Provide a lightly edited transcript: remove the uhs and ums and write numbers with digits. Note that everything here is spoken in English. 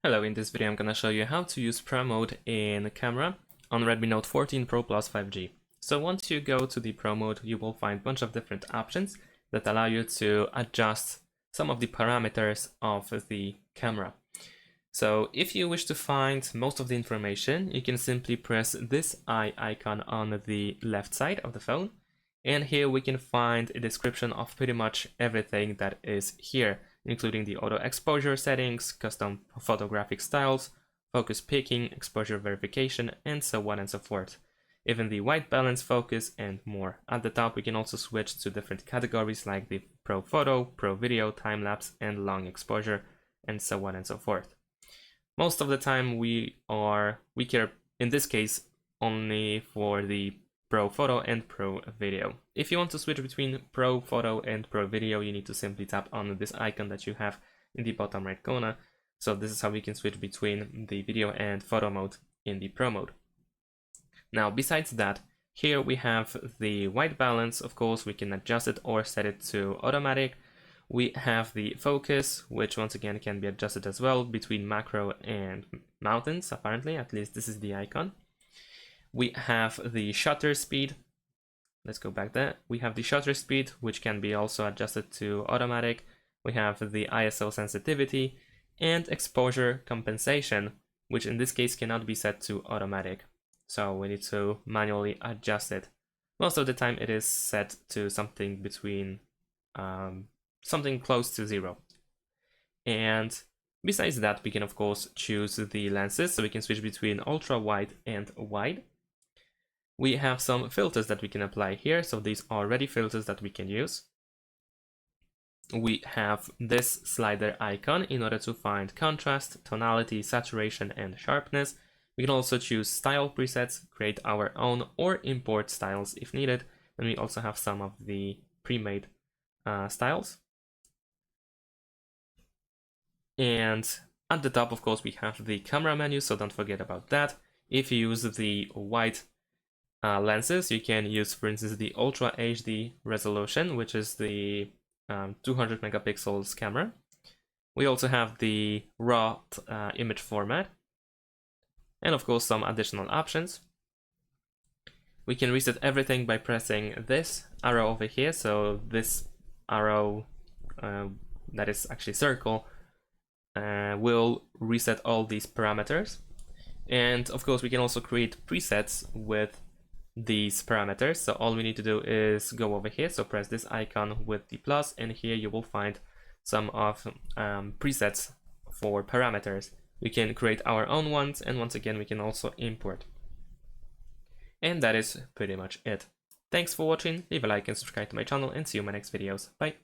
Hello, in this video I'm gonna show you how to use Pro Mode in camera on Redmi Note 14 Pro Plus 5G. So once you go to the Pro Mode, you will find a bunch of different options that allow you to adjust some of the parameters of the camera. So if you wish to find most of the information, you can simply press this eye icon on the left side of the phone. And here we can find a description of pretty much everything that is here, including the auto exposure settings, custom photographic styles, focus picking, exposure verification, and so on and so forth. Even the white balance, focus, and more. At the top, we can also switch to different categories like the Pro Photo, Pro Video, Time Lapse, and Long Exposure, and so on and so forth. Most of the time we care, in this case, only for the Pro Photo and Pro Video. If you want to switch between Pro Photo and Pro Video, you need to simply tap on this icon that you have in the bottom right corner. So this is how we can switch between the video and photo mode in the Pro mode. Now, besides that, here we have the white balance. Of course, we can adjust it or set it to automatic. We have the focus, which once again can be adjusted as well between macro and mountains, apparently, at least this is the icon. We have the shutter speed. Let's go back there. We have the shutter speed, which can be also adjusted to automatic. We have the ISO sensitivity and exposure compensation, which in this case cannot be set to automatic. So we need to manually adjust it. Most of the time it is set to something between something close to 0. And besides that, we can of course choose the lenses, so we can switch between ultra wide and wide. We have some filters that we can apply here, so these are ready filters that we can use. We have this slider icon in order to find contrast, tonality, saturation, and sharpness. We can also choose style presets, create our own, or import styles if needed. And we also have some of the pre-made styles. And at the top, of course, we have the camera menu, so don't forget about that. If you use the white lenses, you can use, for instance, the Ultra HD resolution, which is the 200 megapixels camera. We also have the raw image format, and of course some additional options. We can reset everything by pressing this arrow over here. So this arrow that is actually circle will reset all these parameters. And of course we can also create presets with these parameters. So all we need to do is go over here, so press this icon with the plus, and here you will find some of presets for parameters. We can create our own ones, and once again we can also import. And that is pretty much it. Thanks for watching, leave a like and subscribe to my channel, and see you in my next videos. Bye!